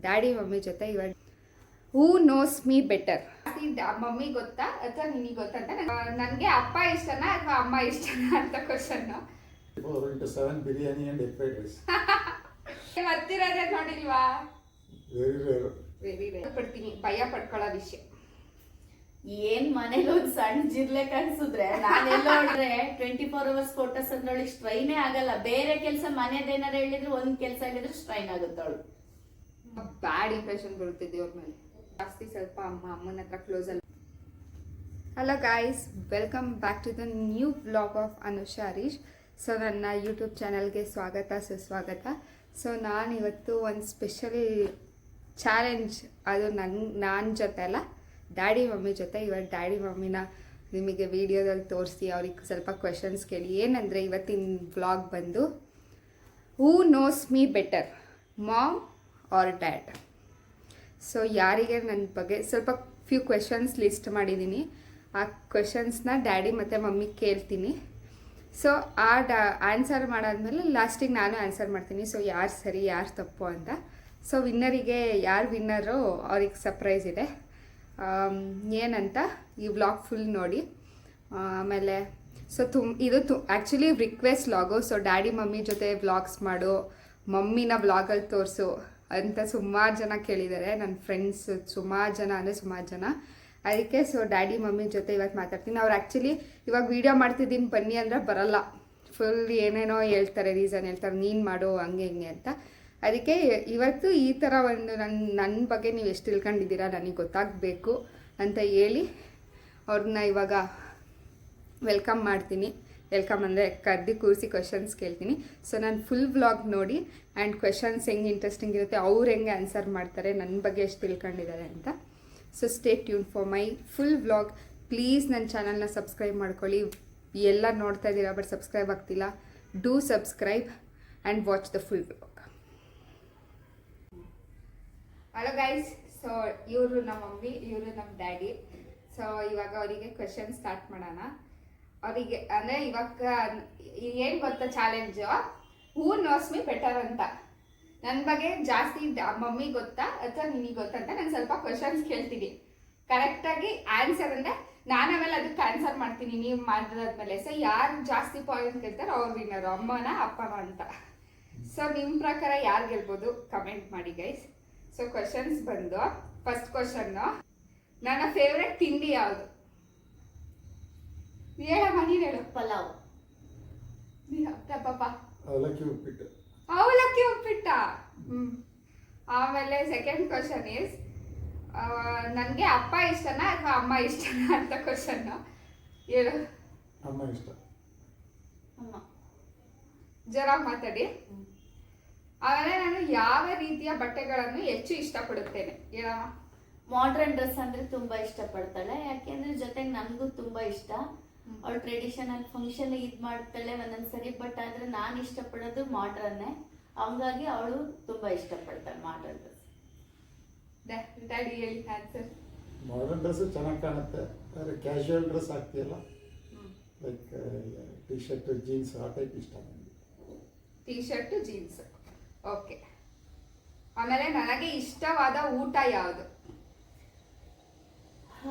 Daddy mummy ಜೊತೆ ಇವಾಗ ಹೂ knows me better. Mummy ಗೊತ್ತಾ ಅಥವಾ ನಿನಗೆ ಗೊತ್ತಾ ಅಂತ ನನಗೆ ಅಪ್ಪ ಇಷ್ಟನಾ ಅಥವಾ ಅಮ್ಮ ಇಷ್ಟನಾ ಅಂತ question. 4x7 biryani and egg fried rice. ಮತ್ತಿರೋದೇ ನೋಡಿಲ್ವಾ? Very rare. ಪಡ್ತೀನಿ, ಭಯ ಪಡ್ಕೊಳ್ಳೋ ವಿಷಯ. ಏನ್ ಮನೇಲಿ ಒಂದ್ ಸಣ್ಣ ಜಿರ್ಲೆ ಕಾಣಿಸಿದ್ರೆ ನಾನೆಲ್ಲ ನೋಡ್ರೆ 24 hours ಫೋಟೋಸ್ ಅಂದ್ರೆ ಸ್ಟ್ರೈನೇ ಆಗಲ್ಲ. ಬೇರೆ ಕೆಲಸ ಮನೇದೇನಾರ ಹೇಳಿದ್ರೆ ಒಂದ್ ಕೆಲಸ ಹೇಳಿದ್ರೆ ಸ್ಟ್ರೈನ್ ಆಗುತ್ತವಳು. ಬ್ಯಾಡ್ ಇಂಪ್ರೆಷನ್ ಬರುತ್ತೆ ದೇವ್ರ ಮೇಲೆ. ಜಾಸ್ತಿ ಸ್ವಲ್ಪ ಅಮ್ಮನ ಹತ್ರ ಕ್ಲೋಸ್ ಅಲ್ಲ. Hello guys, welcome back to the new vlog of Anusha Harish. So ನನ್ನ ಯೂಟ್ಯೂಬ್ ಚಾನಲ್ಗೆ ಸ್ವಾಗತ ಸುಸ್ವಾಗತ. ಸೊ ನಾನಿವತ್ತು ಒಂದು ಸ್ಪೆಷಲ್ ಚಾಲೆಂಜ್, ಅದು ನನ್ನ ಜೊತೆ ಅಲ್ಲ, ಡ್ಯಾಡಿ ಮಮ್ಮಿ ಜೊತೆ. ಇವಾಗ ಡ್ಯಾಡಿ ಮಮ್ಮಿನ ನಿಮಗೆ ವಿಡಿಯೋದಲ್ಲಿ ತೋರಿಸಿ ಅವ್ರಿಗೆ ಸ್ವಲ್ಪ ಕ್ವೆಶನ್ಸ್ ಕೇಳಿ. ಏನಂದರೆ ಇವತ್ತಿನ ವ್ಲಾಗ್ ಬಂದು who knows me better, mom or dad. So ಯಾರಿಗೆ ನನ್ನ ಬಗ್ಗೆ ಸ್ವಲ್ಪ ಫ್ಯೂ ಕ್ವೆಶನ್ಸ್ ಲಿಸ್ಟ್ ಮಾಡಿದ್ದೀನಿ. ಆ ಕ್ವೆಶನ್ಸ್ನ ಡ್ಯಾಡಿ ಮತ್ತು ಮಮ್ಮಿ ಕೇಳ್ತೀನಿ. ಸೊ ಆನ್ಸರ್ ಮಾಡಾದ್ಮೇಲೆ ಲಾಸ್ಟಿಗೆ ನಾನು ಆನ್ಸರ್ ಮಾಡ್ತೀನಿ. ಸೊ ಯಾರು ಸರಿ ಯಾರು ತಪ್ಪು ಅಂತ. ಸೊ ವಿನ್ನರಿಗೆ ಯಾರು ವಿನ್ನರು ಅವ್ರಿಗೆ ಸರ್ಪ್ರೈಸ್ ಇದೆ. ಏನಂತ ಈ ವ್ಲಾಗ್ ಫುಲ್ ನೋಡಿ. ಆಮೇಲೆ ಸೊ ಇದು actually request vlog. So daddy mummy ಜೊತೆ ವ್ಲಾಗ್ಸ್ ಮಾಡು, ಮಮ್ಮಿನ ವ್ಲಾಗಲ್ಲಿ ತೋರಿಸು ಅಂತ ಸುಮಾರು ಜನ ಕೇಳಿದ್ದಾರೆ. ನನ್ನ ಫ್ರೆಂಡ್ಸ್ ಸುಮಾರು ಜನ. ಅದಕ್ಕೆ ಸೊ ಡ್ಯಾಡಿ ಮಮ್ಮಿ ಜೊತೆ ಇವತ್ತು ಮಾತಾಡ್ತೀನಿ. ಅವ್ರು ಆ್ಯಕ್ಚುಲಿ ಇವಾಗ ವೀಡಿಯೋ ಮಾಡ್ತಿದ್ದೀನಿ ಬನ್ನಿ ಅಂದರೆ ಬರಲ್ಲ. ಫುಲ್ ಏನೇನೋ ಹೇಳ್ತಾರೆ, ರೀಸನ್ ಹೇಳ್ತಾರೆ, ನೀನು ಮಾಡು ಹಂಗೆ ಹಿಂಗೆ ಅಂತ. ಅದಕ್ಕೆ ಇವತ್ತು ಈ ಥರ ಒಂದು ನನ್ನ ಬಗ್ಗೆ ನೀವು ಎಷ್ಟು ತಿಳ್ಕೊಂಡಿದ್ದೀರಾ ನನಗೆ ಗೊತ್ತಾಗಬೇಕು ಅಂತ ಹೇಳಿ ಅವ್ರನ್ನ ಇವಾಗ ವೆಲ್ಕಮ್ ಮಾಡ್ತೀನಿ. ವೆಲ್ಕಮ್ ಅಂದರೆ ಕರೆದು ಕೂರಿಸಿ ಕ್ವೆಶನ್ಸ್ ಕೇಳ್ತೀನಿ. ಸೊ ನಾನು ಫುಲ್ ವ್ಲಾಗ್ ನೋಡಿ ಆ್ಯಂಡ್ ಕ್ವೆಶನ್ಸ್ ಹೆಂಗೆ ಇಂಟ್ರೆಸ್ಟಿಂಗ್ ಇರುತ್ತೆ, ಅವ್ರು ಹೆಂಗೆ ಆನ್ಸರ್ ಮಾಡ್ತಾರೆ, ನನ್ನ ಬಗ್ಗೆ ಎಷ್ಟು ತಿಳ್ಕೊಂಡಿದ್ದಾರೆ ಅಂತ. So stay tune for my full vlog. Please ನನ್ನ ಚಾನಲ್ನ ಸಬ್ಸ್ಕ್ರೈಬ್ ಮಾಡ್ಕೊಳ್ಳಿ. ಎಲ್ಲ ನೋಡ್ತಾ ಇದ್ದೀರಾ ಬಟ್ ಸಬ್ಸ್ಕ್ರೈಬ್ ಆಗ್ತಿಲ್ಲ. Do subscribe and watch the full vlog. Hello guys, so ಇವರು ನಮ್ಮ ಮಮ್ಮಿ, ಇವರು ನಮ್ಮ ಡ್ಯಾಡಿ. ಸೊ ಇವಾಗ ಅವರಿಗೆ ಕ್ವೆಶನ್ ಸ್ಟಾರ್ಟ್ ಮಾಡೋಣ. ಅವರಿಗೆ ಅಂದರೆ ಇವಾಗ ಏನು ಗೊತ್ತಾ ಚಾಲೆಂಜು, ಹೂ ನೋಸ್ ಮೀ ಬೆಟರ್ ಅಂತ. ನನ್ನ ಬಗ್ಗೆ ಜಾಸ್ತಿ ಮಮ್ಮಿ ಗೊತ್ತಾ ಅಥವಾ ನಿನಗೆ ಗೊತ್ತಾ ಅಂತ ನಾನು ಸ್ವಲ್ಪ ಕ್ವೆಶನ್ಸ್ ಕೇಳ್ತೀನಿ. ಕರೆಕ್ಟಾಗಿ ಆನ್ಸರ್ ಅಂದರೆ ನಾನು ಆಮೇಲೆ ಅದಕ್ಕೆ ಆನ್ಸರ್ ಮಾಡ್ತೀನಿ ನೀವು ಮಾಡಿದ್ಮೇಲೆ. ಸೊ ಯಾರು ಜಾಸ್ತಿ ಪಾಯಿಂಟ್ ಕೇಳ್ತಾರೆ ಅವ್ರು ವಿನ್ನರು, ಅಮ್ಮನ ಅಪ್ಪನ ಅಂತ. ಸೊ ನಿಮ್ಮ ಪ್ರಕಾರ ಯಾರು ಗೆಲ್ಬೋದು ಕಮೆಂಟ್ ಮಾಡಿ ಗೈಸ್. ಸೊ ಕ್ವೆಶನ್ಸ್ ಬಂದು ಫಸ್ಟ್ ಕ್ವೆಶನ್ನು, ನನ್ನ ಫೇವ್ರೆಟ್ ತಿಂಡಿ ಯಾವುದು? ಹೇಳಮ್ಮ, ನೀನು ಹೇಳು. ಪಲಾವ್. ಪಾಪ ಅವಲಕ್ಕಿ ಉಪ್ಪಿಟ್ಟ. ಆಮೇಲೆ ಸೆಕೆಂಡ್ ಕ್ವಶನ್ ಈಸ್, ನನಗೆ ಅಪ್ಪ ಇಷ್ಟನಾ ಅಥವಾ ಅಮ್ಮ ಇಷ್ಟನಾ ಅಂತ ಕ್ವಶನ್ನು ಹೇಳು. ಅಮ್ಮ ಇಷ್ಟ. ಅಮ್ಮ. ಜರ ಮಾತಾಡಿ. ಆಮೇಲೆ ನಾನು ಯಾವ ರೀತಿಯ ಬಟ್ಟೆಗಳನ್ನು ಹೆಚ್ಚು ಇಷ್ಟಪಡುತ್ತೇನೆ ಹೇಳಮ್ಮ. ಮಾಡ್ರನ್ ಡ್ರೆಸ್ ಅಂದ್ರೆ ತುಂಬಾ ಇಷ್ಟಪಡ್ತಾಳೆ. ಯಾಕೆಂದ್ರೆ ಜೊತೆಗೆ ನನಗೂ ತುಂಬಾ ಇಷ್ಟ. ಅವಳು ಟ್ರೆಡಿಷನಲ್ ಫಂಕ್ಷನ್ ಇದ್ ಮಾಡ್ತಾಳೆ ಒಂದೊಂದ್ಸರಿ. ಬಟ್ ಆದ್ರೆ ನಾನು ಇಷ್ಟಪಡೋದು ಮಾಡ್ರನ್ನೇ. ಹಂಗಾಗಿ ಅವಳು ತುಂಬಾ ಇಷ್ಟಪಡ್ತಾಳೆ ಮಾಡ್ರನ್ ಡ್ರೆಸ್. ಡ್ಯಾಡಿ ಹೇಳಿ ಆನ್ಸರ್. ಮಾಡರ್ನ್ ಡ್ರೆಸ್ ಚೆನ್ನಾಗಿ ಕಾಣುತ್ತೆ, ಆದರೆ ಕ್ಯಾಶುವಲ್ ಡ್ರೆಸ್ ಆಗ್ತಿಯಲ್ಲ, ಲೈಕ್ ಟಿ ಶರ್ಟ್ ಜೀನ್ಸ್ ಆ ಟೈಪ್ ಇಷ್ಟ ನನಗೆ. T shirt jeans, okay. ಆಮೇಲೆ ನನಗೆ ಇಷ್ಟವಾದ ಊಟ ಯಾವುದು?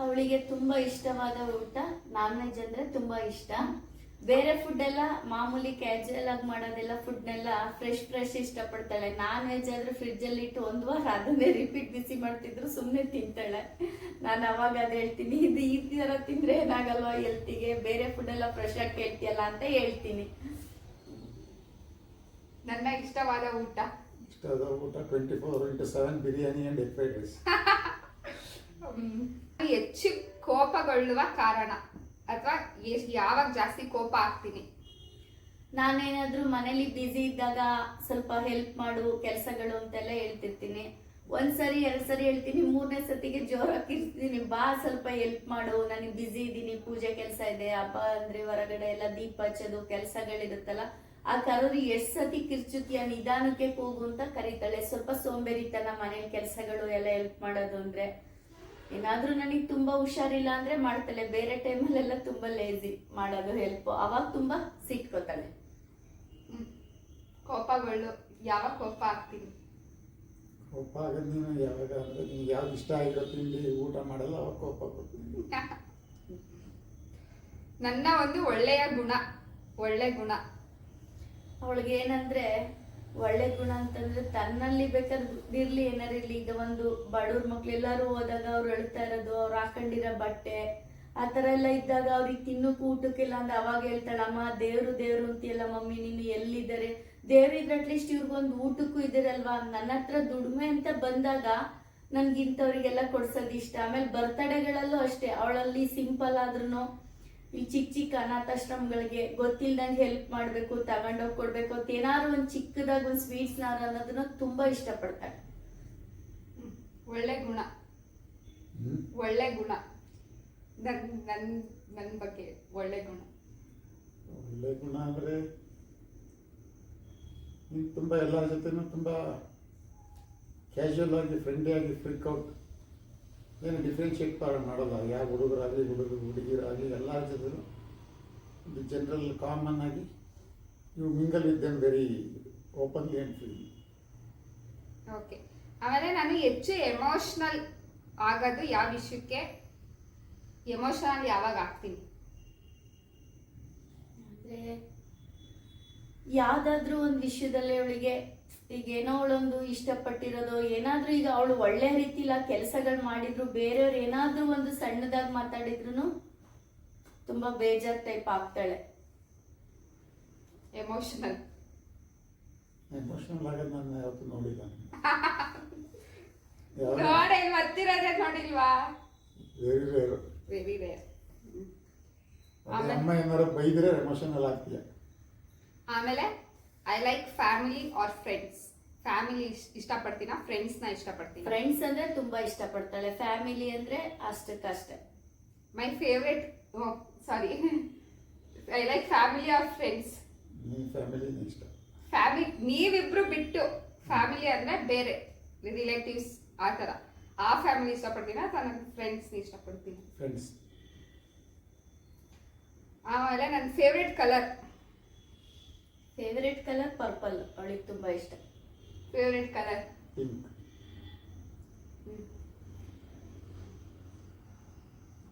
ಅವಳಿಗೆ ತುಂಬಾ ಇಷ್ಟವಾದ ಊಟ ನಾನ್ ವೆಜ್ ಅಂದ್ರೆ ತುಂಬಾ ಇಷ್ಟ. ಬೇರೆ ಫುಡ್ ಎಲ್ಲ ಮಾಮೂಲಿ ಕ್ಯಾಜುವಲ್ ಆಗಿ ಮಾಡೋದೆಲ್ಲ ಫುಡ್ನೆಲ್ಲ ಫ್ರೆಶ್ ಇಷ್ಟಪಡ್ತಾಳೆ. ನಾನ್ ವೆಜ್ ಆದ್ರೆ ಫ್ರಿಡ್ಜ್ ಅಲ್ಲಿ ಇಟ್ಟು 1 ವಾರ ಅದನ್ನೇ ರಿಪೀಟ್ ಬಿಸಿ ಮಾಡ್ತಿದ್ರು ಸುಮ್ಮನೆ ತಿಂತಾಳೆ. ನಾನು ಅವಾಗ ಅದ್ ಹೇಳ್ತೀನಿ, ಇದು ಈ ತರ ತಿಂದ್ರೆ ಏನಾಗಲ್ವಾ ಹೆಲ್ತಿಗೆ, ಬೇರೆ ಫುಡ್ ಎಲ್ಲ ಫ್ರೆಶ್ ಆಗಿ ಕೇಳ್ತಿಯಲ್ಲ ಅಂತ ಹೇಳ್ತೀನಿ. ನನ್ನ ಇಷ್ಟವಾದ ಊಟ 24x7 biryani and egg fried rice. ಹೆಚ್ಚು ಕೋಪಗೊಳ್ಳುವ ಕಾರಣ ಅಥವಾ ಯಾವಾಗ ಜಾಸ್ತಿ ಕೋಪ ಆಗ್ತೀನಿ? ನಾನೇನಾದ್ರೂ ಮನೇಲಿ ಬ್ಯುಸಿ ಇದ್ದಾಗ ಸ್ವಲ್ಪ ಹೆಲ್ಪ್ ಮಾಡು ಕೆಲಸಗಳು ಅಂತೆಲ್ಲ ಹೇಳ್ತಿರ್ತೀನಿ. 1 ಸರಿ 2 ಸರಿ ಹೇಳ್ತೀನಿ, 3ನೇ ಸತಿಗೆ ಜೋರಾಗಿ ಇರ್ತೀನಿ, ಬಾ ಸ್ವಲ್ಪ ಹೆಲ್ಪ್ ಮಾಡು, ನನಗೆ ಬ್ಯುಸಿ ಇದ್ದೀನಿ, ಪೂಜೆ ಕೆಲಸ ಇದೆ, ಹಬ್ಬ ಅಂದ್ರೆ ಹೊರಗಡೆ ಎಲ್ಲ ದೀಪ ಹಚ್ಚೋದು ಕೆಲಸಗಳಿರುತ್ತಲ್ಲ, ಆ ಕರೋರಿ ಎಷ್ಟು ಸತಿ ಕಿರ್ಚುತ್ತೀಯ, ನಿಧಾನಕ್ಕೆ ಹೋಗು ಅಂತ ಕರೀತಾಳೆ. ಸ್ವಲ್ಪ ಸೋಂಬೇರಿತನ ಮನೇಲಿ ಕೆಲಸಗಳು ಎಲ್ಲ ಹೆಲ್ಪ್ ಮಾಡೋದು ಅಂದ್ರೆ. ಏನಾದ್ರೂ ನನಗೆ ತುಂಬಾ ಹುಷಾರಿಲ್ಲ ಅಂದ್ರೆ ಮಾಡ್ತಾಳೆ. ಬೇರೆ ಟೈಮಲ್ಲೆಲ್ಲ ತುಂಬಾ ಲೇಜಿ ಮಾಡೋದು ಹೆಲ್ಪ್. ಅವಾಗ ತುಂಬಾ ಸಿಟ್ಕೋತಾಳೆ. ಕೋಪಗಳು ಯಾವಾಗ ಕೋಪ ಆಗ್ತೀನಿ? ಕೋಪ ಆಗೋದು ನೀನು ಯಾವಾಗ ಅಂದರೆ ನಿಮ್ಗೆ ಯಾವ್ದು ಇಷ್ಟ ಆಗಿರೋ ತಿಂಡಿ ಊಟ ಮಾಡಲ್ಲ ಅವಾಗ ಕೋಪ ಬರ್ತೀನಿ. ನನ್ನ ಒಂದು ಒಳ್ಳೆ ಗುಣ ಅವಳಿಗೆ ಏನಂದ್ರೆ ಒಳ್ಳೆ ಗುಣ ಅಂತಂದ್ರೆ ತನ್ನಲ್ಲಿ ಬೇಕಾದ್ರೆ ಇರ್ಲಿ ಏನಾರು ಇರ್ಲಿ, ಈಗ ಒಂದು ಬಡವ್ರ ಮಕ್ಳು ಎಲ್ಲಾರು ಹೋದಾಗ ಅವ್ರು ಹೇಳ್ತಾ ಇರೋದು ಅವ್ರು ಹಾಕೊಂಡಿರೋ ಬಟ್ಟೆ ಆ ತರ ಎಲ್ಲ ಇದ್ದಾಗ ಅವ್ರಿಗೆ ತಿನ್ನೋಕೆ ಊಟಕ್ಕಿಲ್ಲ ಅಂದ್ರೆ ಅವಾಗ ಹೇಳ್ತಾಳೆ, ಅಮ್ಮ ದೇವ್ರು ಅಂತೀಯಲ್ಲ ಮಮ್ಮಿ, ನೀನು ಎಲ್ಲಿದ್ದಾರೆ ದೇವ್ರು ಇದ್ರೆ ಅಟ್ಲೀಸ್ಟ್ ಇವ್ರಿಗೊಂದು ಊಟಕ್ಕೂ ಇದಿರಲ್ವಾ. ನನ್ನ ಹತ್ರ ದುಡಿಮೆ ಅಂತ ಬಂದಾಗ ನನ್ಗಿಂತವ್ರಿಗೆಲ್ಲ ಕೊಡ್ಸೋದು ಇಷ್ಟ. ಆಮೇಲೆ ಬರ್ತಡೆಗಳಲ್ಲೂ ಅಷ್ಟೇ, ಅವಳಲ್ಲಿ ಸಿಂಪಲ್ ಆದ್ರೂ ಇಲ್ಲಿ ಚಿಕ್ಕ ಅನಾಥಾಶ್ರಮಗಳಿಗೆ ಗೊತ್ತಿಲ್ದಂಗೆ ಹೆಲ್ಪ್ ಮಾಡ್ಬೇಕು, ತಗೊಂಡೋಗಿ ಕೊಡ್ಬೇಕು ಅಂತ ಏನಾದ್ರು ಒಂದು ಚಿಕ್ಕದಾಗ ಒಂದು ಸ್ವೀಟ್ಸ್ನಾರು ಅನ್ನೋದನ್ನ ತುಂಬಾ ಇಷ್ಟಪಡ್ತಾಳೆ. ಒಳ್ಳೆ ಗುಣ ನನ್ನ ಬಗ್ಗೆ ಒಳ್ಳೆ ಗುಣ ಅಂದರೆ ನೀನು ತುಂಬ ಎಲ್ಲರ ಜೊತೆನೂ ತುಂಬ ಕ್ಯಾಶುವಲ್ ಆಗಿ ಫ್ರೆಂಡ್ಲಿ ಆಗಿ ಫ್ರೀಕ್ ಔಟ್, ಏನು ಡಿಫ್ರೆನ್ಷಿಯೇಟ್ ಮಾಡೋಲ್ಲ. ಯಾವ ಹುಡುಗರಾಗಲಿ ಹುಡುಗಿರಾಗಲಿ ಎಲ್ಲರ ಜೊತೆನೂ ಇದು ಜನರಲ್ ಕಾಮನ್ ಆಗಿ you mingle with them very openly and free. Okay. ಆಮೇಲೆ ನಾನು ಹೆಚ್ಚು ಎಮೋಷ್ನಲ್ ಆಗೋದು ಯಾವ ವಿಷಯಕ್ಕೆ, ಎಮೋಷನಲ್ ಯಾವಾಗ ಆಗ್ತೀನಿ ಅಂದ್ರೆ ಯಾವ್ದಾದ್ರು ಒಂದು ವಿಷಯದಲ್ಲಿ ಅವಳಿಗೆ ಈಗ ಏನೋ ಅವಳೊಂದು ಇಷ್ಟಪಟ್ಟಿರೋದು ಏನಾದ್ರೂ, ಈಗ ಅವಳು ಒಳ್ಳೆ ರೀತಿಲ ಕೆಲಸಗಳು ಮಾಡಿದ್ರು ಬೇರೆಯವ್ರು ಏನಾದ್ರೂ ಒಂದು ಸಣ್ಣದಾಗಿ ಮಾತಾಡಿದ್ರು ತುಂಬಾ ಬೇಜಾರ್ ಟೈಪ್ ಆಗ್ತಾಳೆ. ಎಮೋಷನಲ್ ಆಗೋದು ನಾನು ಯಾವತ್ತೂ ನೋಡಿಲ್ಲ. ನೋಡಿಲ್ವಾ? Very rare. Very rare. ಅಮ್ಮ ಏನಾರು ಬೈದ್ರೆ ಎಮೋಷನಲ್ ಆಗ್ತೀಯ. ಆಮೇಲೆ I like family or friends. Family ಇಷ್ಟಪಡ್ತೀನ, ಫ್ರೆಂಡ್ಸ್ನ ಇಷ್ಟಪಡ್ತೀನಿ. ಫ್ರೆಂಡ್ಸ್ ಅಂದ್ರೆ ತುಂಬಾ ಇಷ್ಟಪಡ್ತಾಳೆ, ಫ್ಯಾಮಿಲಿ ಅಂದ್ರೆ ಅಷ್ಟಕ್ಕಷ್ಟೇ. My favourite, sorry, I like family or friends. ಫ್ಯಾಮಿಲಿನೇ ಇಷ್ಟ. ನೀವಿಬ್ರು ಬಿಟ್ಟು ಫ್ಯಾಮಿಲಿ ಅಂದ್ರೆ ಬೇರೆ ರಿಲೇಟಿವ್ಸ್ ಆ ಥರ, ಆ ಫ್ಯಾಮಿಲಿ ಇಷ್ಟಪಡ್ತೀನಿ ಅಥವಾ ನನ್ನ ಫ್ರೆಂಡ್ಸ್ನ ಇಷ್ಟಪಡ್ತೀನಿ. ಫ್ರೆಂಡ್ಸ್. ಆಮೇಲೆ ನನ್ನ ಫೇವ್ರೆಟ್ ಕಲರ್ ಪರ್ಪಲ್, ಅವಳಿಗೆ ತುಂಬಾ ಇಷ್ಟ. Favourite colour pink.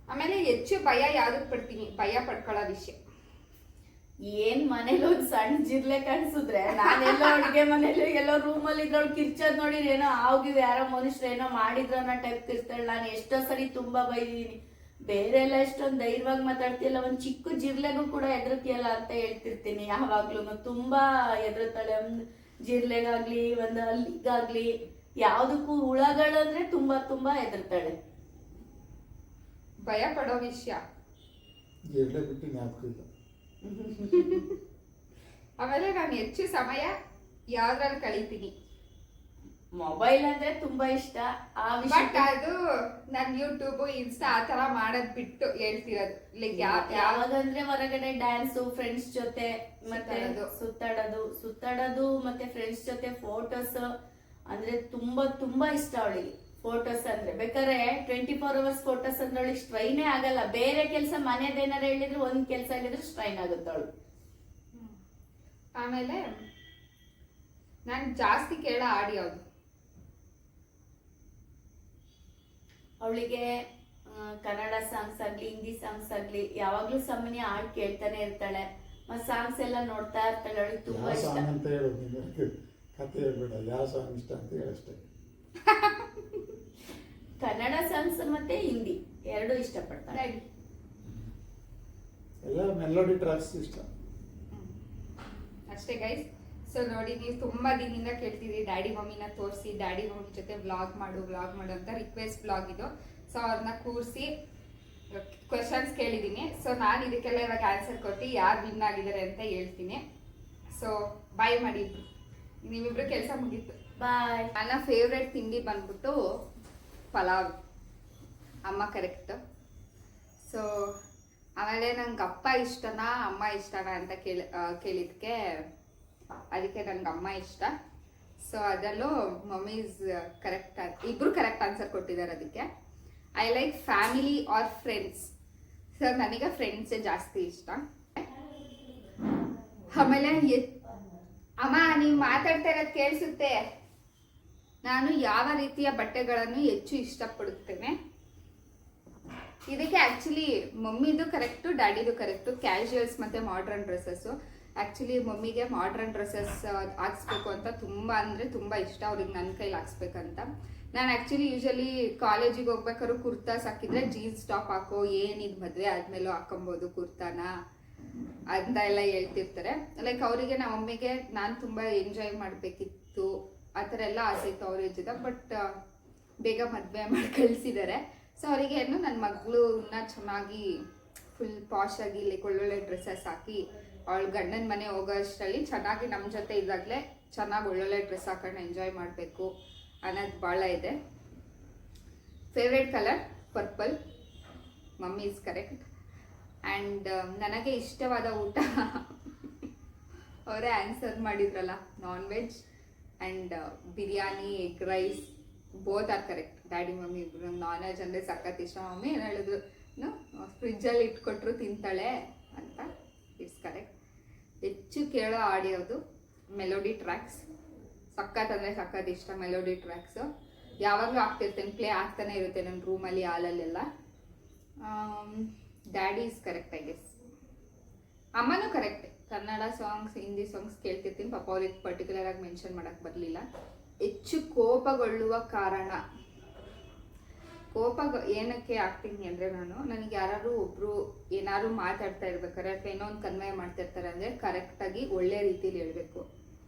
ಆಮೇಲೆ ಹೆಚ್ಚು ಭಯ ಯಾವ್ದಕ್ ಪಡ್ತೀನಿ, ಭಯ ಪಡ್ಕೊಳ್ಳೋ ವಿಷಯ. ಏನ್ ಮನೇಲಿ ಒಂದ್ ಸಣ್ಣ ಜಿರ್ಲೆ ಕಾಣಿಸಿದ್ರೆ ನಾನೆಲ್ಲೋ ಅಡ್ಗೆ ಮನೇಲಿ ಎಲ್ಲೋ ರೂಮಲ್ಲಿ ಇದ್ರೊಳ್ ಕಿರ್ಚೋದ್ ನೋಡಿದ್ರೆ ಏನೋ ಆಗಿವ್ ಯಾರೋ ಮನುಷ್ಯರು ಏನೋ ಮಾಡಿದ್ರ ಅನ್ನೋ ಟೈಪ್ ಕಿರ್ತಾಳೆ. ನಾನು ಎಷ್ಟೋ ಸರಿ ತುಂಬಾ ಬೈದಿದ್ದೀನಿ. ಬೇರೆ ಎಲ್ಲ ಎಷ್ಟೊಂದು ಧೈರ್ಯವಾಗಿ ಮಾತಾಡ್ತಿಯಲ್ಲ, ಒಂದ್ ಚಿಕ್ಕ ಜಿರ್ಲೆಗೂ ಕೂಡ ಎದುರ್ತಿಯಲ್ಲ ಅಂತ ಹೇಳ್ತಿರ್ತೀನಿ ಯಾವಾಗ್ಲೂ. ತುಂಬಾ ಎದುರುತ್ತಾಳೆ, ಒಂದ್ ಜಿರ್ಲೆಗಾಗ್ಲಿ ಒಂದು ಅಲ್ಲಿಗಾಗ್ಲಿ ಯಾವ್ದಕ್ಕೂ. ಹುಳಗಳು ಅಂದ್ರೆ ತುಂಬಾ ತುಂಬಾ ಎದುರ್ತಾಳೆ. ಭಯ ಪಡೋ ವಿಷಯ ಜಿರ್ಲೆ ಬಿಟ್ಟು ಜ್ಞಾಪಕ ಇಲ್ಲ. ಆಮೇಲೆ ನಾನು ಹೆಚ್ಚು ಸಮಯ ಯಾವ್ದ್ರಲ್ಲಿ ಕಳೀತೀನಿ. ಮೊಬೈಲ್ ಅಂದ್ರೆ ತುಂಬಾ ಇಷ್ಟ. ಬಟ್ ಅದು ನಾನು ಯೂಟ್ಯೂಬ್ ಇನ್ಸ್ಟಾ ಆ ತರ ಮಾಡೋದ್ ಬಿಟ್ಟು ಹೇಳ್ತಿರೋದು. ಲೈಕ್ ಯಾವಾಗಂದ್ರೆ ಹೊರಗಡೆ ಡ್ಯಾನ್ಸ್, ಫ್ರೆಂಡ್ಸ್ ಜೊತೆ ಮತ್ತೆ ಸುತ್ತಾಡೋದು ಮತ್ತೆ ಫ್ರೆಂಡ್ಸ್ ಜೊತೆ ಫೋಟೋಸ್ ಅಂದ್ರೆ ತುಂಬಾ ತುಂಬಾ ಇಷ್ಟ ಅವಳಿಗೆ. ಫೋಟೋಸ್ ಅಂದ್ರೆ ಬೇಕಾದ್ರೆ 24 hours ಫೋಟೋಸ್ ಅಂದ್ರೆ ಅವಳಿಗೆ ಸ್ಟ್ರೈನೇ ಆಗಲ್ಲ. ಬೇರೆ ಕೆಲಸ ಮನೆಯದೇನಾರ ಹೇಳಿದ್ರು ಒಂದ್ ಕೆಲಸ ಹೇಳಿದ್ರು ಸ್ಟ್ರೈನ್ ಆಗುತ್ತೆ ಅವಳು. ಆಮೇಲೆ ನಾನು ಜಾಸ್ತಿ ಕೇಳೋ ಹಾಡು ಯಾವುದು? ಅವಳಿಗೆ ಕನ್ನಡ ಸಾಂಗ್ಸ್ ಆಗ್ಲಿ ಹಿಂದಿ ಸಾಂಗ್ಸ್ ಆಗ್ಲಿ ಯಾವಾಗ್ಲೂ ಸಾಮಾನ್ಯ ಹಾಡು ಕೇಳ್ತಾನೆ ಇರ್ತಾಳೆ. ಮತ್ತೆ ಸಾಂಗ್ಸ್ ಎಲ್ಲ ನೋಡ್ತಾ ಇರ್ತಾಳೆ. ಅವಳಿಗೆ ತುಂಬಾ ಇಷ್ಟ. ಅಂತ ಹೇಳೋದು ಕತೆ ಹೇಳ್ಬೇಡ, ಯಾವ ಸಾಂಗ್ ಇಷ್ಟ ಅಂತ ಹೇಳಷ್ಟೇ. ಕನ್ನಡ ಸಾಂಗ್ಸ್ ಮತ್ತೆ ಹಿಂದಿ ಎರಡು ಇಷ್ಟಪಡ್ತಾಳೆ. ಎಲ್ಲ ಮೆಲೋಡಿ ಟ್ರ್ಯಾಕ್ಸ್ ಇಷ್ಟ ಅಷ್ಟೇ ಗೈಸ್. ಸೊ ನೋಡಿ, ನೀವು ತುಂಬಾ ದಿನದಿಂದ ಕೇಳ್ತಿದ್ರಿ ಡ್ಯಾಡಿ ಮಮ್ಮಿನ ತೋರಿಸಿ, ಡ್ಯಾಡಿ ಮಮ್ಮಿ ಜೊತೆ ವ್ಲಾಗ್ ಮಾಡು ಅಂತ ರಿಕ್ವೆಸ್ಟ್ ವ್ಲಾಗ್ ಇದು. ಸೊ ಅವ್ರನ್ನ ಕೂರಿಸಿ ಕ್ವೆಶನ್ಸ್ ಕೇಳಿದ್ದೀನಿ. ಸೊ ನಾನು ಇದಕ್ಕೆಲ್ಲ ಇವಾಗ ಆನ್ಸರ್ ಕೊಟ್ಟು ಯಾರು ವಿನ್ ಆಗಿದ್ದಾರೆ ಅಂತ ಹೇಳ್ತೀನಿ. ಸೊ ಬಾಯ್ ಮಾಡಿ, ನೀವಿಬ್ರು ಕೆಲಸ ಮುಗೀತು. ಬಾಯ್. ನನ್ನ ಫೇವ್ರೆಟ್ ತಿಂಡಿ ಬಂದ್ಬಿಟ್ಟು ಪಲಾವ್. ಅಮ್ಮ ಕರೆಕ್ಟ್. ಸೊ ಆಮೇಲೆ ನಂಗೆ ಅಪ್ಪ ಇಷ್ಟನಾ ಅಮ್ಮ ಇಷ್ಟನಾ ಅಂತ ಕೇಳಿದ್ಕೆ ಅದಕ್ಕೆ ನಂಗೆ ಅಮ್ಮ ಇಷ್ಟ. ಸೊ ಅದರಲ್ಲೂ ಮಮ್ಮೀಸ್ ಕರೆಕ್ಟ್, ಇಬ್ರು ಕರೆಕ್ಟ್ ಆನ್ಸರ್ ಕೊಟ್ಟಿದ್ದಾರೆ. ಅದಕ್ಕೆ I like family or friends. So ನನಗೆ ಫ್ರೆಂಡ್ಸೇ ಜಾಸ್ತಿ ಇಷ್ಟ. ಆಮೇಲೆ ಅಮ್ಮ ನೀವು ಮಾತಾಡ್ತಾ ಇರೋದು ಕೇಳಿಸುತ್ತೆ. ನಾನು ಯಾವ ರೀತಿಯ ಬಟ್ಟೆಗಳನ್ನು ಹೆಚ್ಚು ಇಷ್ಟಪಡುತ್ತೇನೆ. ಇದಕ್ಕೆ ಆ್ಯಕ್ಚುಲಿ ಮಮ್ಮಿದು ಕರೆಕ್ಟು, ಡ್ಯಾಡಿದು ಕರೆಕ್ಟು. ಕ್ಯಾಶುಯಲ್ಸ್ ಮತ್ತು ಮಾಡ್ರನ್ ಡ್ರೆಸ್ಸಸ್ಸು. ಆ್ಯಕ್ಚುಲಿ ಮಮ್ಮಿಗೆ ಮಾಡ್ರನ್ ಡ್ರೆಸ್ಸಸ್ ಹಾಕ್ಸ್ಬೇಕು ಅಂತ ತುಂಬ ಇಷ್ಟ, ಅವ್ರಿಗೆ ನನ್ನ ಕೈಲಿ ಹಾಕ್ಸ್ಬೇಕಂತ. ನಾನು ಆ್ಯಕ್ಚುಲಿ ಯೂಶಲಿ ಕಾಲೇಜಿಗೆ ಹೋಗ್ಬೇಕಾದ್ರು ಕುರ್ತಾಸ್ ಹಾಕಿದ್ರೆ ಜೀನ್ಸ್ ಟಾಪ್ ಹಾಕೋ, ಏನಿದು ಮದುವೆ ಆದಮೇಲೂ ಹಾಕೊಬೋದು ಕುರ್ತಾನ ಅಂತ ಎಲ್ಲ ಹೇಳ್ತಿರ್ತಾರೆ. ಲೈಕ್ ಅವರಿಗೆ ನಮ್ಮ ಮಮ್ಮಿಗೆ ನಾನು ತುಂಬ ಎಂಜಾಯ್ ಮಾಡಬೇಕಿತ್ತು, ಆ ಥರ ಎಲ್ಲ ಆಸೆ ಇತ್ತು ಅವ್ರ ಜೊತೆ. ಬಟ್ ಬೇಗ ಮದುವೆ ಮಾಡಿ ಕಳಿಸಿದ್ದಾರೆ. ಸೊ ಅವರಿಗೆ ಏನು ನನ್ನ ಮಗಳನ್ನ ಚೆನ್ನಾಗಿ ಫುಲ್ ಪಾಶ್ ಆಗಿ ಲೈಕ್ ಒಳ್ಳೊಳ್ಳೆ ಡ್ರೆಸ್ಸಸ್ ಹಾಕಿ ಅವಳು ಗಂಡನ ಮನೆ ಹೋಗೋ ಅಷ್ಟರಲ್ಲಿ ಚೆನ್ನಾಗಿ ನಮ್ಮ ಜೊತೆ ಇದ್ದಾಗಲೇ ಚೆನ್ನಾಗಿ ಒಳ್ಳೊಳ್ಳೆ ಡ್ರೆಸ್ ಹಾಕೊಂಡು ಎಂಜಾಯ್ ಮಾಡಬೇಕು ಅನ್ನೋದು ಭಾಳ ಇದೆ. Favourite colour purple, mummy is correct. And ನನಗೆ ಇಷ್ಟವಾದ ಊಟ ಅವರೇ ಆನ್ಸರ್ ಮಾಡಿದ್ರಲ್ಲ, non veg and biryani, egg rice, both are correct. Daddy mummy ಇಬ್ಬರು ನಾನ್ ವೆಜ್ ಅಂದರೆ ಸಖತ್ ಇಷ್ಟ. ಮಮ್ಮಿ ಏನು ಹೇಳಿದ್ರು, ಫ್ರಿಜ್ಜಲ್ಲಿ ಇಟ್ಕೊಟ್ರು ತಿಂತಾಳೆ ಅಂತ. It's correct. ಹೆಚ್ಚು ಕೇಳೋ ಆಡಿಯೋದು ಮೆಲೋಡಿ ಟ್ರ್ಯಾಕ್ಸ್. ಸಖತ್ ಅಂದರೆ ಸಖತ್ ಇಷ್ಟ ಮೆಲೋಡಿ ಟ್ರ್ಯಾಕ್ಸು. ಯಾವಾಗಲೂ ಆಗ್ತಿರ್ತೇನೆ, ಪ್ಲೇ ಆಗ್ತಾನೆ ಇರುತ್ತೆ ನನ್ನ ರೂಮಲ್ಲಿ, ಹಾಲಲ್ಲೆಲ್ಲ. Daddy is correct I guess. ಅಮ್ಮನೂ correct. Kannada songs, Hindi songs ಕೇಳ್ತಿರ್ತೀನಿ. ಪಾಪ ಅವ್ರಿಗೆ ಪರ್ಟಿಕ್ಯುಲರ್ ಆಗಿ ಮೆನ್ಷನ್ ಮಾಡೋಕ್ಕೆ ಬರಲಿಲ್ಲ. ಹೆಚ್ಚು ಕೋಪಗೊಳ್ಳುವ ಕಾರಣ, ಏನಕ್ಕೆ ಆಗ್ತೀನಿ ಅಂದರೆ ನನಗೆ ಯಾರು ಒಬ್ಬರು ಏನಾದ್ರು ಮಾತಾಡ್ತಾ ಇರ್ಬೇಕಾರೆ ಅಥವಾ ಏನೋ ಒಂದು ಕನ್ವೆ ಮಾಡ್ತಿರ್ತಾರೆ ಅಂದರೆ ಕರೆಕ್ಟಾಗಿ ಒಳ್ಳೆ ರೀತಿಲಿ ಹೇಳ್ಬೇಕು.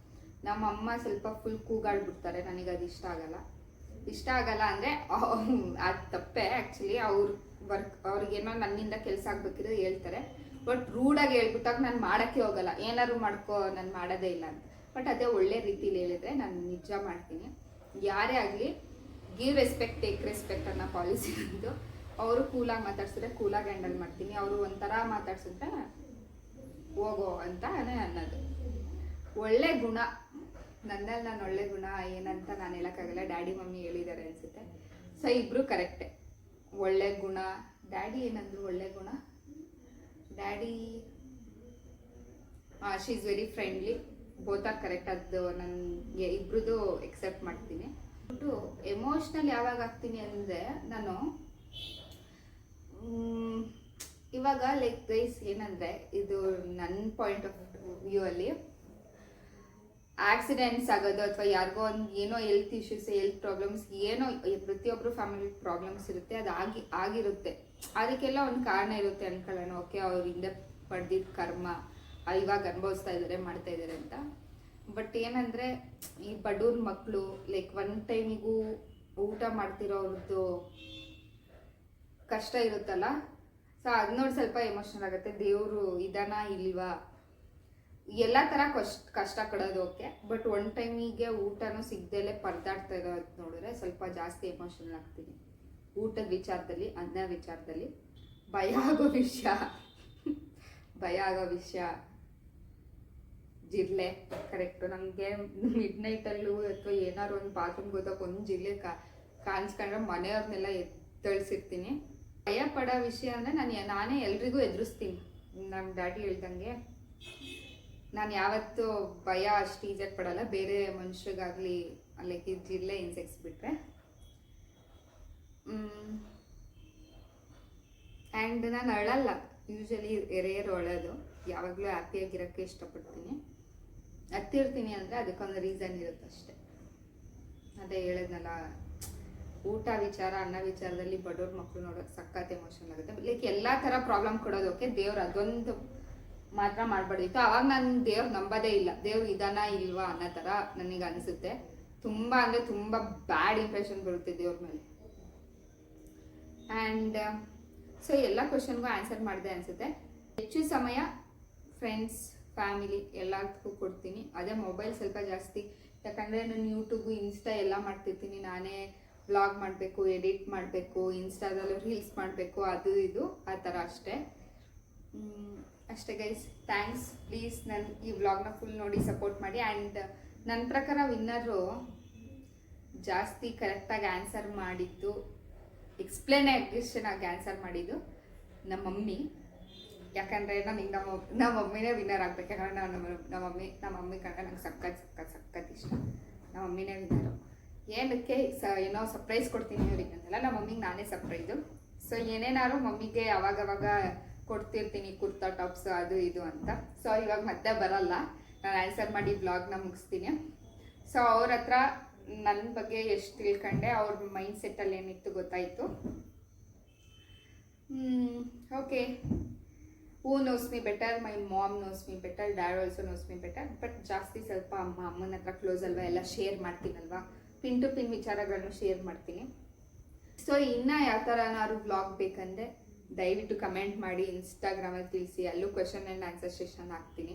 ನಮ್ಮ ಅಮ್ಮ ಸ್ವಲ್ಪ ಫುಲ್ ಕೂಗಾಡ್ಬಿಡ್ತಾರೆ, ನನಗೆ ಅದು ಇಷ್ಟ ಆಗಲ್ಲ ಅಂದರೆ ಅದು ತಪ್ಪೇ ಆ್ಯಕ್ಚುಲಿ. ಅವ್ರಿಗೇನೋ ನನ್ನಿಂದ ಕೆಲಸ ಆಗಬೇಕಿದ್ರೆ ಹೇಳ್ತಾರೆ. ಬಟ್ ರೂಡಾಗಿ ಹೇಳ್ಬಿಟ್ಟಾಗ ನಾನು ಮಾಡೋಕ್ಕೆ ಹೋಗಲ್ಲ, ಏನಾದ್ರು ಮಾಡ್ಕೋ, ನಾನು ಮಾಡೋದೇ ಇಲ್ಲ ಅಂತ. ಬಟ್ ಅದೇ ಒಳ್ಳೆ ರೀತಿಲಿ ಹೇಳಿದ್ರೆ ನಾನು ನಿಜ ಮಾಡ್ತೀನಿ. ಯಾರೇ ಆಗಲಿ ಗಿವ್ ರೆಸ್ಪೆಕ್ಟ್ ಟೇಕ್ ರೆಸ್ಪೆಕ್ಟ್ ಅನ್ನೋ ಪಾಲಿಸಿ ನಂದು. ಅವರು ಕೂಲಾಗಿ ಮಾತಾಡ್ಸಿದ್ರೆ ಕೂಲಾಗಿ ಹ್ಯಾಂಡಲ್ ಮಾಡ್ತೀನಿ, ಅವರು ಒಂಥರ ಮಾತಾಡ್ಸಿದ್ರೆ ಹೋಗೋ ಅಂತ ಅನ್ನೋದು. ಒಳ್ಳೆ ಗುಣ ನನ್ನಲ್ಲಿ ನಾನು ಒಳ್ಳೆ ಗುಣ ಏನಂತ ನಾನು ಹೇಳೋಕ್ಕಾಗಲ್ಲ, ಡ್ಯಾಡಿ ಮಮ್ಮಿ ಹೇಳಿದ್ದಾರೆ ಅನಿಸುತ್ತೆ. ಸೊ ಇಬ್ಬರು ಕರೆಕ್ಟೇ. ಒಳ್ಳೆ ಗುಣ ಡ್ಯಾಡಿ ಏನಂದ್ರು, ಒಳ್ಳೆ ಗುಣ daddy she is very friendly, both are correct. ಅದು ನನಗೆ ಇಬ್ರದ್ದು ಎಕ್ಸೆಪ್ಟ್ ಮಾಡ್ತೀನಿ. ಬಟ್ಟು ಎಮೋಷ್ನಲ್ ಯಾವಾಗ ಆಗ್ತೀನಿ ಅಂದರೆ ನಾನು ಇವಾಗ ಲೈಕ್ ಗೈಸ್ ಏನಂದರೆ, ಇದು ನನ್ನ ಪಾಯಿಂಟ್ ಆಫ್ ವ್ಯೂ ಅಲ್ಲಿ ಆಕ್ಸಿಡೆಂಟ್ಸ್ ಆಗೋದು ಅಥವಾ ಯಾರಿಗೋ ಒಂದು ಏನೋ ಹೆಲ್ತ್ ಇಶ್ಯೂಸ್, ಹೆಲ್ತ್ ಪ್ರಾಬ್ಲಮ್ಸ್, ಏನೋ ಪ್ರತಿಯೊಬ್ಬರು ಫ್ಯಾಮಿಲಿ ಪ್ರಾಬ್ಲಮ್ಸ್ ಇರುತ್ತೆ, ಅದು ಆಗಿರುತ್ತೆ. ಅದಕ್ಕೆಲ್ಲ ಒಂದು ಕಾರಣ ಇರುತ್ತೆ ಅನ್ಕೊಳ್ಳೋಣ. ಓಕೆ, ಅವ್ರ ಹಿಂದೆ ಪಡೆದಿದ್ದ ಕರ್ಮ ಇವಾಗ ಅನುಭವಿಸ್ತಾ ಇದ್ದಾರೆ, ಮಾಡ್ತಾ ಇದ್ದಾರೆ ಅಂತ. ಬಟ್ ಏನಂದರೆ ಈ ಬಡವ್ರ ಮಕ್ಕಳು ಲೈಕ್ ಒನ್ ಟೈಮಿಗೂ ಊಟ ಮಾಡ್ತಿರೋವ್ರದ್ದು ಕಷ್ಟ ಇರುತ್ತಲ್ಲ, ಸೊ ಅದು ನೋಡಿ ಸ್ವಲ್ಪ ಎಮೋಷನಲ್ ಆಗುತ್ತೆ. ದೇವರು ಇದಾನ ಇಲ್ವಾ, ಎಲ್ಲ ಥರ ಕಷ್ಟ ಕೊಡೋದು ಓಕೆ, ಬಟ್ ಒನ್ ಟೈಮಿಗೆ ಊಟನೂ ಸಿಗದೇಲೆ ಪರದಾಡ್ತಾ ಇರೋದು ನೋಡಿದ್ರೆ ಸ್ವಲ್ಪ ಜಾಸ್ತಿ ಎಮೋಷನಲ್ ಆಗ್ತೀನಿ. ಊಟದ ವಿಚಾರದಲ್ಲಿ, ಅನ್ನ ವಿಚಾರದಲ್ಲಿ ಭಯ ಆಗೋ ವಿಷಯ ಜಿರ್ಲೆ ಕರೆಕ್ಟು. ನನಗೆ ಮಿಡ್ ನೈಟಲ್ಲೂ ಅಥವಾ ಏನಾದ್ರು ಒಂದು ಬಾತ್ರೂಮ್ಗೆ ಹೋದಾಗ ಒಂದು ಜಿರ್ಲೆ ಕಾಣಿಸ್ಕೊಂಡ್ರೆ ಮನೆಯವ್ರನ್ನೆಲ್ಲ ಎತ್ತಳಿಸಿರ್ತೀನಿ. ಭಯ ಪಡೋ ವಿಷಯ ಅಂದರೆ ನಾನೇ ಎಲ್ರಿಗೂ ಎದುರಿಸ್ತೀನಿ. ನಮ್ಮ ಡ್ಯಾಡಿ ಹೇಳ್ದಂಗೆ ನಾನು ಯಾವತ್ತೂ ಭಯ ಅಷ್ಟು ಈಜಾಗಿ ಪಡಲ್ಲ, ಬೇರೆ ಮನುಷ್ಯರಿಗಾಗಲಿ ಲೈಕ್ ಜಿರ್ಲೆ ಇನ್ಸೆಕ್ಟ್ಸ್ ಬಿಟ್ಟರೆ. ಆ್ಯಂಡ್ ನಾನು ಅಳಲ್ಲ, ಯೂಶಲಿ ರೇರ್ ಅಳೋದು. ಯಾವಾಗಲೂ ಹ್ಯಾಪಿಯಾಗಿರೋಕ್ಕೆ ಇಷ್ಟಪಡ್ತೀನಿ. ಹತ್ತಿರ್ತೀನಿ ಅಂದರೆ ಅದಕ್ಕೊಂದು ರೀಸನ್ ಇರುತ್ತೆ ಅಷ್ಟೆ. ಅದೇ ಹೇಳಿದ್ನಲ್ಲ, ಊಟ ವಿಚಾರ, ಅನ್ನ ವಿಚಾರದಲ್ಲಿ ಬಡವ್ರ ಮಕ್ಕಳು ನೋಡೋಕೆ ಸಖತ್ ಎಮೋಷನಲ್ ಆಗುತ್ತೆ. ಲೈಕ್ ಎಲ್ಲ ಥರ ಪ್ರಾಬ್ಲಮ್ ಕೊಡೋದು ಓಕೆ, ದೇವ್ರು ಅದೊಂದು ಮಾತ್ರ ಮಾಡಬಾರ್ದಿತ್ತು. ಅವಾಗ ನಾನು ದೇವ್ರು ನಂಬೋದೇ ಇಲ್ಲ, ದೇವ್ರು ಇದಾನ ಇಲ್ವಾ ಅನ್ನೋ ಥರ ನನಗೆ ಅನಿಸುತ್ತೆ. ತುಂಬ ಅಂದರೆ ತುಂಬ ಬ್ಯಾಡ್ ಇಂಪ್ರೆಷನ್ ಬರುತ್ತೆ ದೇವ್ರ ಮೇಲೆ. ಆ್ಯಂಡ್ ಸೊ ಎಲ್ಲ ಕ್ವಶನ್ಗೂ ಆನ್ಸರ್ ಮಾಡಿದೆ ಅನಿಸುತ್ತೆ. ಹೆಚ್ಚು ಸಮಯ ಫ್ರೆಂಡ್ಸ್, ಫ್ಯಾಮಿಲಿ ಎಲ್ಲದಕ್ಕೂ ಕೊಡ್ತೀನಿ. ಅದೇ ಮೊಬೈಲ್ ಸ್ವಲ್ಪ ಜಾಸ್ತಿ, ಯಾಕಂದರೆ ನಾನು ಯೂಟ್ಯೂಬು, ಇನ್ಸ್ಟಾ ಎಲ್ಲ ಮಾಡ್ತಿರ್ತೀನಿ. ನಾನೇ ವ್ಲಾಗ್ ಮಾಡಬೇಕು, ಎಡಿಟ್ ಮಾಡಬೇಕು, ಇನ್ಸ್ಟಾದಲ್ಲೂ ರೀಲ್ಸ್ ಮಾಡಬೇಕು, ಅದು ಇದು ಆ ಥರ ಅಷ್ಟೇ ಗೈಸ್. ಥ್ಯಾಂಕ್ಸ್. ಪ್ಲೀಸ್ ನನ್ನ ಈ ವ್ಲಾಗ್ನ ಫುಲ್ ನೋಡಿ ಸಪೋರ್ಟ್ ಮಾಡಿ. ಆ್ಯಂಡ್ ನನ್ನ ಪ್ರಕಾರ ವಿನ್ನರು ಜಾಸ್ತಿ ಕರೆಕ್ಟಾಗಿ ಆನ್ಸರ್ ಮಾಡಿದ್ದು, ಎಕ್ಸ್ಪ್ಲೇನೇಷನ್ ಆಗಿ ಆನ್ಸರ್ ಮಾಡಿದ್ದು ನಮ್ಮ ಮಮ್ಮಿ. ಯಾಕಂದರೆ ನನಗೆ ನಮ್ಮ ಮಮ್ಮಿನೇ ವಿನ್ನರ್ ಆಗಬೇಕು. ಯಾಕಂದರೆ ನಮ್ಮ ಮಮ್ಮಿ ಕಂಡ್ರೆ ನಂಗೆ ಸಖತ್ ಇಷ್ಟ. ನಮ್ಮ ಮಮ್ಮಿನೇ ವಿನ್ನರು. ಏನಕ್ಕೆ ಏನೋ ಸರ್ಪ್ರೈಸ್ ಕೊಡ್ತೀನಿ ಅವ್ರಿಗೆ ಅಂತೆಲ್ಲ ನಮ್ಮ ಮಮ್ಮಿಗೆ ನಾನೇ ಸರ್ಪ್ರೈಸು. ಸೊ ಏನೇನಾದ್ರು ಮಮ್ಮಿಗೆ ಅವಾಗವಾಗ ಕೊಡ್ತಿರ್ತೀನಿ ಕುರ್ತಾ ಟಾಪ್ಸ್ ಅದು ಇದು ಅಂತ. ಸೊ ಇವಾಗ ಮತ್ತೆ ಬರಲ್ಲ, ನಾನು ಆನ್ಸರ್ ಮಾಡಿ ಬ್ಲಾಗ್ನ ಮುಗಿಸ್ತೀನಿ. ಸೊ ಅವ್ರ ಹತ್ರ ನನ್ನ ಬಗ್ಗೆ ಎಷ್ಟು ತಿಳ್ಕೊಂಡೆ, ಅವ್ರ ಮೈಂಡ್ ಸೆಟ್ಟಲ್ಲಿ ಏನಿತ್ತು ಗೊತ್ತಾಯಿತು. Okay, who knows me better, my mom nose me better, dad also nose me better. But ಜಾಸ್ತಿ ಸ್ವಲ್ಪ ಅಮ್ಮನ ಹತ್ರ ಕ್ಲೋಸ್ ಅಲ್ವಾ, ಎಲ್ಲ ಶೇರ್ ಮಾಡ್ತೀನಲ್ವಾ, ಪಿನ್ ಟು ಪಿನ್ ವಿಚಾರಗಳನ್ನು ಶೇರ್ ಮಾಡ್ತೀನಿ. ಸೊ ಇನ್ನೂ ಯಾವ ಥರನಾದ್ರು ವ್ಲಾಗ್ ಬೇಕಂದರೆ ದಯವಿಟ್ಟು ಕಮೆಂಟ್ ಮಾಡಿ, ಇನ್ಸ್ಟಾಗ್ರಾಮಲ್ಲಿ ತಿಳಿಸಿ, ಅಲ್ಲೂ ಕ್ವೆಶನ್ ಆ್ಯಂಡ್ ಆನ್ಸರ್ ಸೆಷನ್ ಹಾಕ್ತೀನಿ.